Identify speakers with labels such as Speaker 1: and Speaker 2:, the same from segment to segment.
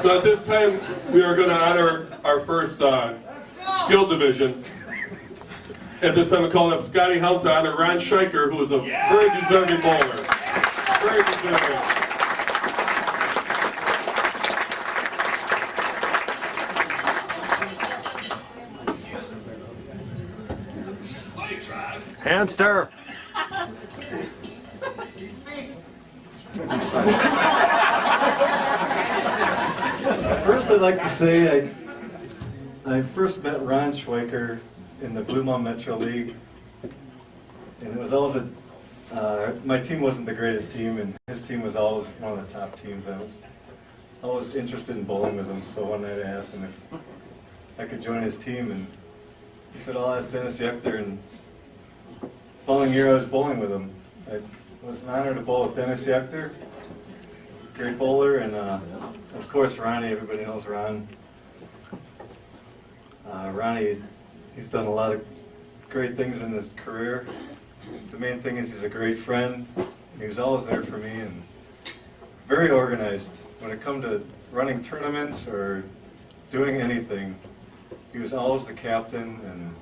Speaker 1: So at this time, we are going to honor our first skill division. At this time, we're calling up Scotty Hunt to honor Ron Scheiker, who is a very deserving bowler. Very deserving.
Speaker 2: Hamster.
Speaker 3: First, I'd like to say I first met Ron Schweiker in the Blue Mountain Metro League, and it was always my team wasn't the greatest team, and his team was always one of the top teams. I was always interested in bowling with him, so one night I asked him if I could join his team, and he said, "I'll ask Dennis Yechter." And the following year, I was bowling with him. It was an honor to bowl with Dennis Yechter, great bowler, and of course Ronnie. Everybody knows Ron. Ronnie, he's done a lot of great things in his career. The main thing is he's a great friend. He was always there for me and very organized. When it come to running tournaments or doing anything, he was always the captain, and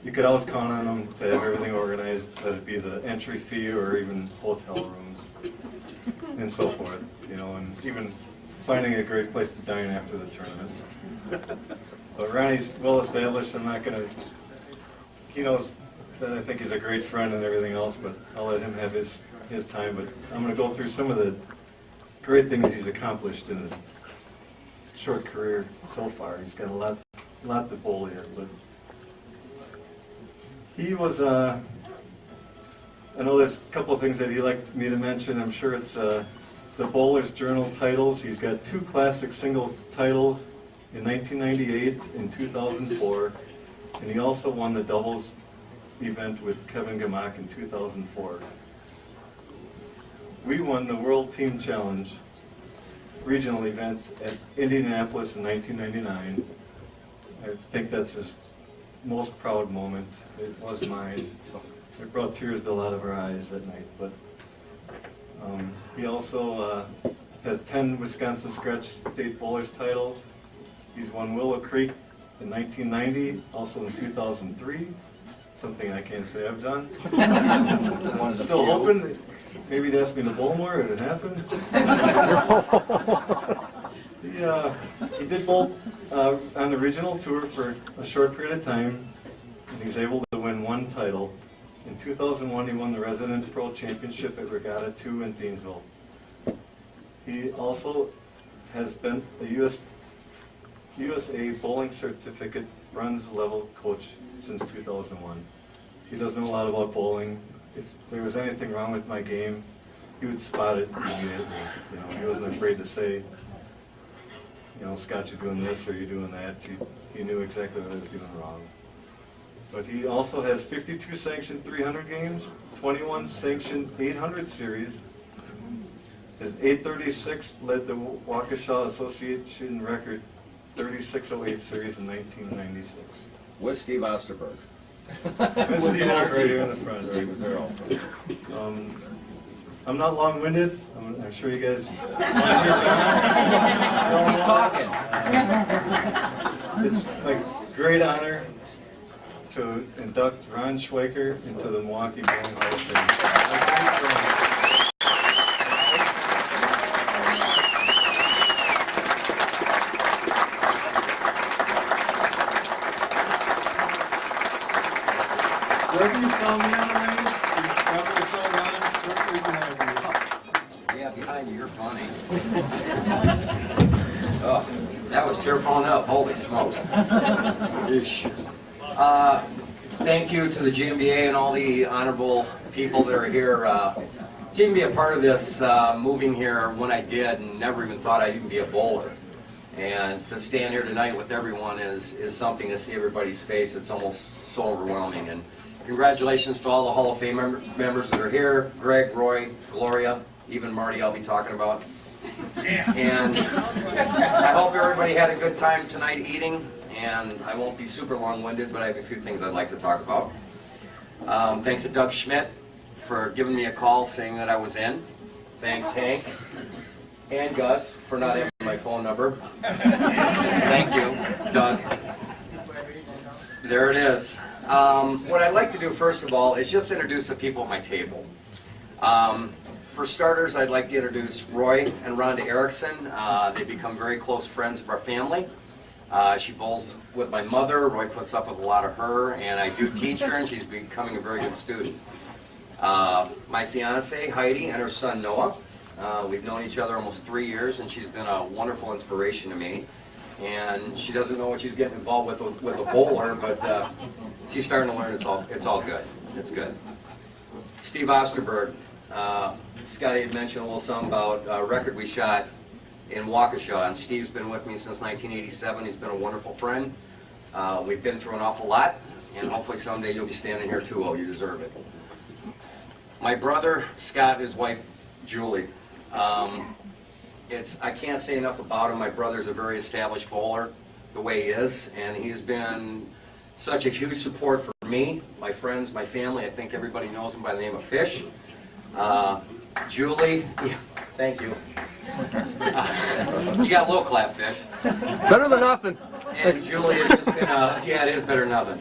Speaker 3: you could always count on him to have everything organized, whether it be the entry fee or even hotel rooms and so forth, you know, and even finding a great place to dine after the tournament. But Ronnie's well established. I'm not gonna, he knows that I think he's a great friend and everything else, but I'll let him have his time. But I'm gonna go through some of the great things he's accomplished in his short career so far. He's got a lot to bowl here, but he was, I know there's a couple of things that he'd like me to mention. I'm sure it's the Bowler's Journal titles. He's got 2 classic single titles in 1998 and 2004, and he also won the doubles event with Kevin Gamak in 2004. We won the World Team Challenge regional event at Indianapolis in 1999. I think that's his most proud moment. It was mine. It brought tears to a lot of our eyes that night. But he also has 10 Wisconsin Scratch State Bowlers titles. He's won Willow Creek in 1990, also in 2003, something I can't say I've done. I'm still hoping maybe he'd ask me to bowl more if it happened. He did bowl on the regional tour for a short period of time, and he was able to win 1 title. In 2001, he won the Resident Pro Championship at Regatta 2 in Thiensville. He also has been a USA Bowling Certificate Bronze Level Coach since 2001. He does know a lot about bowling. If there was anything wrong with my game, he would spot it immediately. You know, he wasn't afraid to say, you know, "Scott, you're doing this or you're doing that." He knew exactly what I was doing wrong. But he also has 52 sanctioned 300 games, 21 sanctioned 800 series. His 836 led the Waukesha Association record 3608 series in 1996.
Speaker 4: With Steve Osterberg.
Speaker 3: And Steve was right here in the front.
Speaker 4: Steve was there also.
Speaker 3: I'm not long-winded. I'm sure you guys want to
Speaker 4: Keep talking.
Speaker 3: It's a great honor to induct Ron Schweiker into the Milwaukee Bowling Hall of Fame. Whether you saw me on the range, you probably saw Ron certainly behind you.
Speaker 4: Yeah, behind you, you're funny. Oh, that was tear falling up. Holy smokes. Yeesh. Thank you to the GMBA and all the honorable people that are here. To even be a part of this, moving here when I did, and never even thought I'd even be a bowler. And to stand here tonight with everyone is something to see everybody's face. It's almost so overwhelming. And congratulations to all the Hall of Fame members that are here. Greg, Roy, Gloria, even Marty I'll be talking about. And I hope everybody had a good time tonight eating. And I won't be super long-winded, but I have a few things I'd like to talk about. Thanks to Doug Schmidt for giving me a call saying that I was in. Thanks, Hank and Gus for not having my phone number. Thank you, Doug. There it is. What I'd like to do first of all is just introduce the people at my table. For starters, I'd like to introduce Roy and Rhonda Erickson. They've become very close friends of our family. She bowls with my mother. Roy puts up with a lot of her, and I do teach her, and she's becoming a very good student. My fiance, Heidi, and her son, Noah. We've known each other almost 3 years, and she's been a wonderful inspiration to me. And she doesn't know what she's getting involved with a bowler, but she's starting to learn. It's all good. It's good. Steve Osterberg. Scotty had mentioned a little something about a record we shot in Waukesha, and Steve's been with me since 1987. He's been a wonderful friend. We've been through an awful lot, and hopefully someday you'll be standing here too. Oh, you deserve it. My brother, Scott, and his wife, Julie. I can't say enough about him. My brother's a very established bowler, the way he is, and he's been such a huge support for me, my friends, my family. I think everybody knows him by the name of Fish. Julie, thank you. You got a little clap, Fish.
Speaker 2: Better than nothing.
Speaker 4: And Julie has just been yeah, it is better than nothing.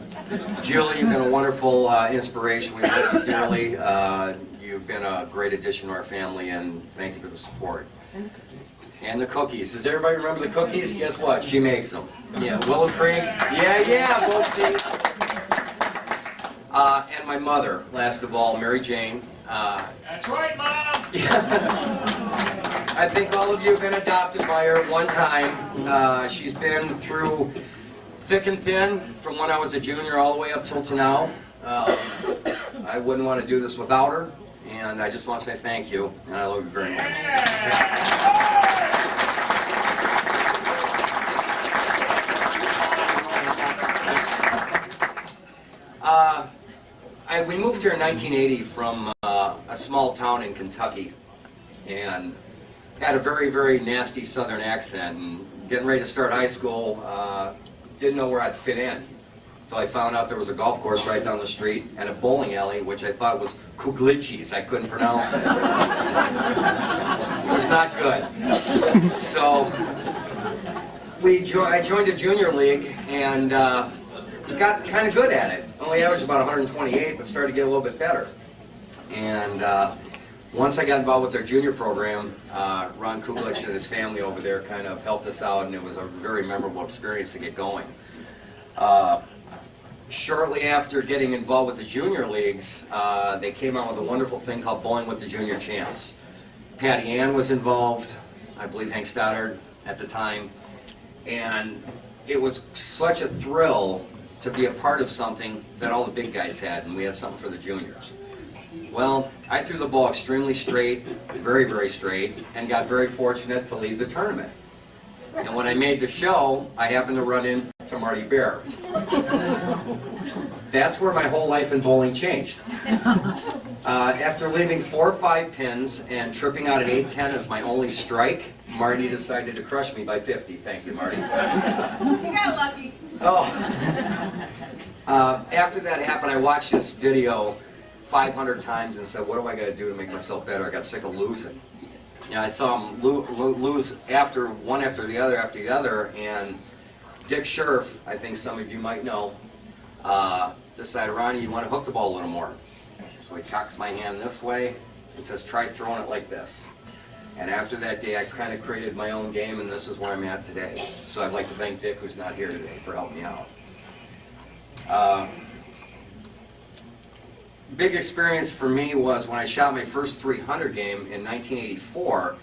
Speaker 4: Julie, you've been a wonderful inspiration. We love you dearly. You've been a great addition to our family, and thank you for the support. And the cookies. Does everybody remember the cookies? Guess what? She makes them. Yeah, Willow Creek. Yeah, Whoopsie. And my mother, last of all, Mary Jane.
Speaker 5: That's right, Mom!
Speaker 4: I think all of you have been adopted by her at one time. She's been through thick and thin from when I was a junior all the way up till to now. I wouldn't want to do this without her, and I just want to say thank you, and I love you very much. We moved here in 1980 from a small town in Kentucky, and had a very, very nasty southern accent, and getting ready to start high school, didn't know where I'd fit in. So I found out there was a golf course right down the street and a bowling alley, which I thought was Kuglichis. I couldn't pronounce it. It was not good. So I joined a junior league and got kind of good at it. Only averaged about 128, but started to get a little bit better. And once I got involved with their junior program, Ron Kuglich and his family over there kind of helped us out, and it was a very memorable experience to get going. Shortly after getting involved with the junior leagues, they came out with a wonderful thing called Bowling with the Junior Champs. Patty Ann was involved, I believe Hank Stoddard at the time, and it was such a thrill to be a part of something that all the big guys had, and we had something for the juniors. Well, I threw the ball extremely straight, very, very straight, and got very fortunate to lead the tournament. And when I made the show, I happened to run into Marty Bear. That's where my whole life in bowling changed. After leaving 4 or 5 pins and tripping out at 8-10 as my only strike, Marty decided to crush me by 50. Thank you, Marty.
Speaker 6: You got lucky.
Speaker 4: Oh. After that happened, I watched this video 500 times and said, what do I got to do to make myself better? I got sick of losing. You know, I saw him lose one after the other, and Dick Scherf, I think some of you might know, decided, Ronnie, you want to hook the ball a little more. So he cocks my hand this way and says, try throwing it like this. And after that day, I kind of created my own game, and this is where I'm at today. So I'd like to thank Dick, who's not here today, for helping me out. Big experience for me was when I shot my first 300 game in 1984.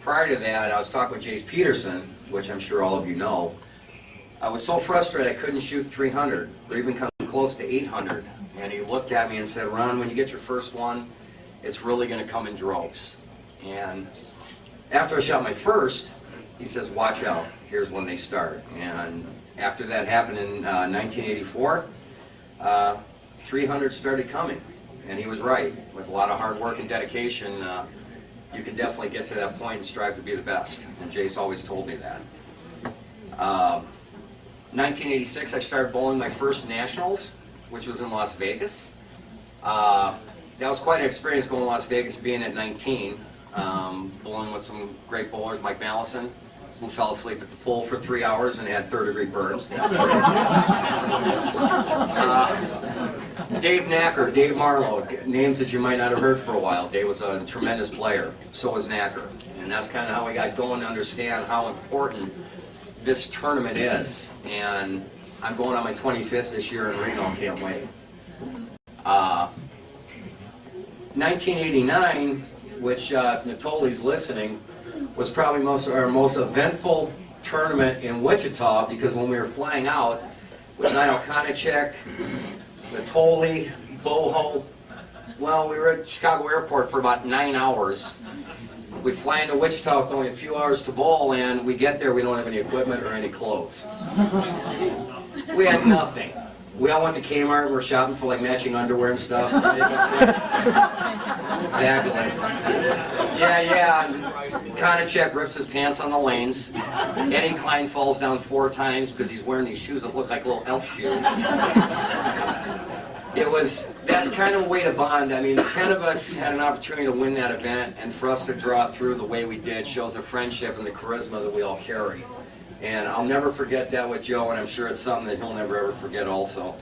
Speaker 4: Prior to that, I was talking with Jace Peterson, which I'm sure all of you know. I was so frustrated I couldn't shoot 300 or even come close to 800. And he looked at me and said, Ron, when you get your first one, it's really going to come in droves. And after I shot my first, he says, watch out, here's when they start. And after that happened in 1984, 300 started coming. And he was right. With a lot of hard work and dedication, you can definitely get to that point and strive to be the best. And Jace always told me that. 1986, I started bowling my first nationals, which was in Las Vegas. That was quite an experience going to Las Vegas, being at 19, bowling with some great bowlers, Mike Mallison, who fell asleep at the pool for 3 hours and had third-degree burns. Dave Knacker, Dave Marlowe, names that you might not have heard for a while. Dave was a tremendous player, so was Knacker. And that's kind of how we got going to understand how important this tournament is. And I'm going on my 25th this year in Reno, can't wait. 1989, which if Natoli's listening, was probably our most eventful tournament in Wichita, because when we were flying out with Niall Konachek, Natoli, Boho, well, we were at Chicago Airport for about 9 hours. We fly into Wichita with only a few hours to bowl, and we get there, we don't have any equipment or any clothes. We had nothing. We all went to Kmart and we're shopping for like matching underwear and stuff. Fabulous. Yeah. Konachek rips his pants on the lanes. Eddie Klein falls down 4 times because he's wearing these shoes that look like little elf shoes. That's kind of a way to bond. I mean, 10 of us had an opportunity to win that event, and for us to draw through the way we did shows the friendship and the charisma that we all carry. And I'll never forget that with Joe, and I'm sure it's something that he'll never ever forget also.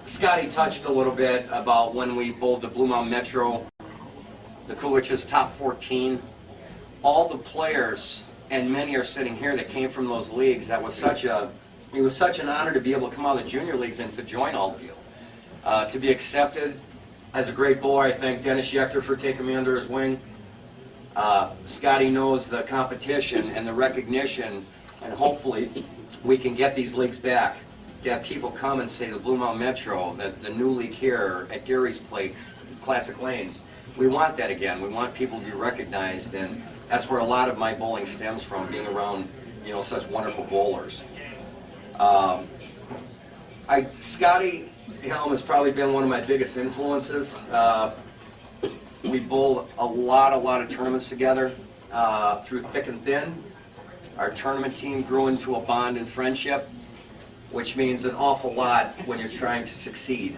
Speaker 4: Scotty touched a little bit about when we bowled the Blue Mountain Metro, the Coolidge's top 14. All the players, and many are sitting here, that came from those leagues. It was such an honor to be able to come out of the junior leagues and to join all of you. To be accepted as a great bowler, I thank Dennis Schechter for taking me under his wing. Scotty knows the competition and the recognition, and hopefully we can get these leagues back. To have people come and say the Blue Mountain Metro, the new league here at Gary's Place, Classic Lanes, we want that again. We want people to be recognized, and that's where a lot of my bowling stems from, being around, such wonderful bowlers. Scotty Helm has probably been one of my biggest influences. We bowled a lot of tournaments together through thick and thin. Our tournament team grew into a bond and friendship, which means an awful lot when you're trying to succeed.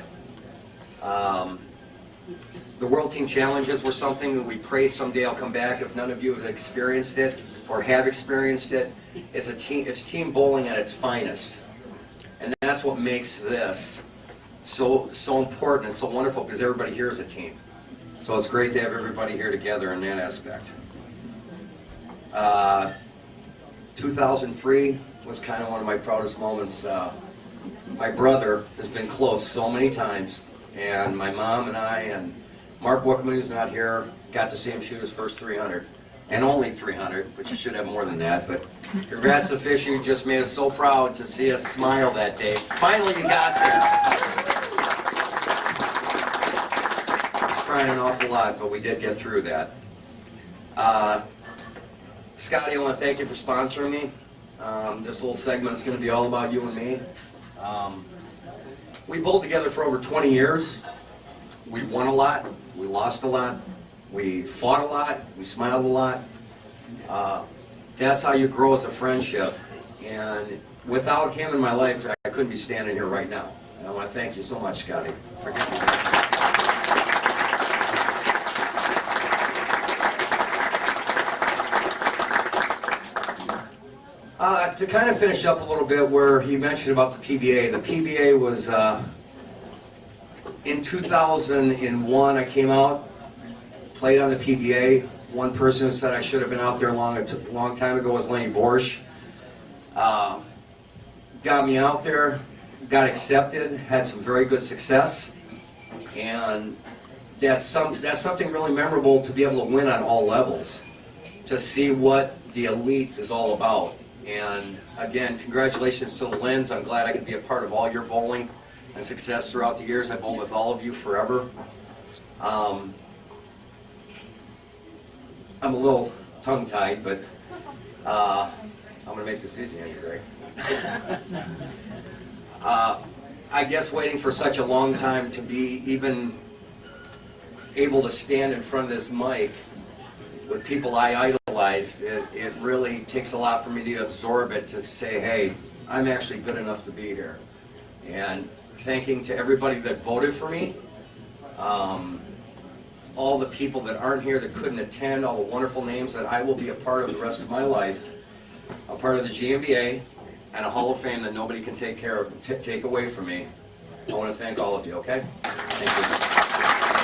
Speaker 4: The World Team Challenges were something that we pray someday I'll come back. If none of you have experienced it or have experienced it, it's team bowling at its finest. And that's what makes this so important and so wonderful, because everybody here is a team. So it's great to have everybody here together in that aspect. 2003 was kind of one of my proudest moments. My brother has been close so many times, and my mom and I and Mark Wickman, who's not here, got to see him shoot his first 300. And only 300, but you should have more than that. But congrats to Fish, you just made us so proud to see us smile that day. Finally you got there. Crying an awful lot, but we did get through that. Scotty, I want to thank you for sponsoring me. This little segment is going to be all about you and me. We bowled together for over 20 years. We won a lot. We lost a lot. We fought a lot. We smiled a lot. That's how you grow as a friendship. And without him in my life, I couldn't be standing here right now. And I want to thank you so much, Scotty, for giving me that. To kind of finish up a little bit where he mentioned about the PBA. The PBA was, in 2001 I came out, played on the PBA. One person who said I should have been out there a long time ago was Lenny Borsch. Got me out there, got accepted, had some very good success, and that's something really memorable, to be able to win on all levels, to see what the elite is all about. And again, congratulations to the Lins. I'm glad I could be a part of all your bowling and success throughout the years. I bowled with all of you forever. I'm a little tongue-tied, but I'm going to make this easy on you, Greg. I guess waiting for such a long time to be even able to stand in front of this mic with people I idolized, it really takes a lot for me to absorb it, to say, hey, I'm actually good enough to be here. And thanking to everybody that voted for me, all the people that aren't here that couldn't attend, all the wonderful names that I will be a part of the rest of my life, a part of the GMBA, and a Hall of Fame that nobody can take away from me. I want to thank all of you, okay? Thank you.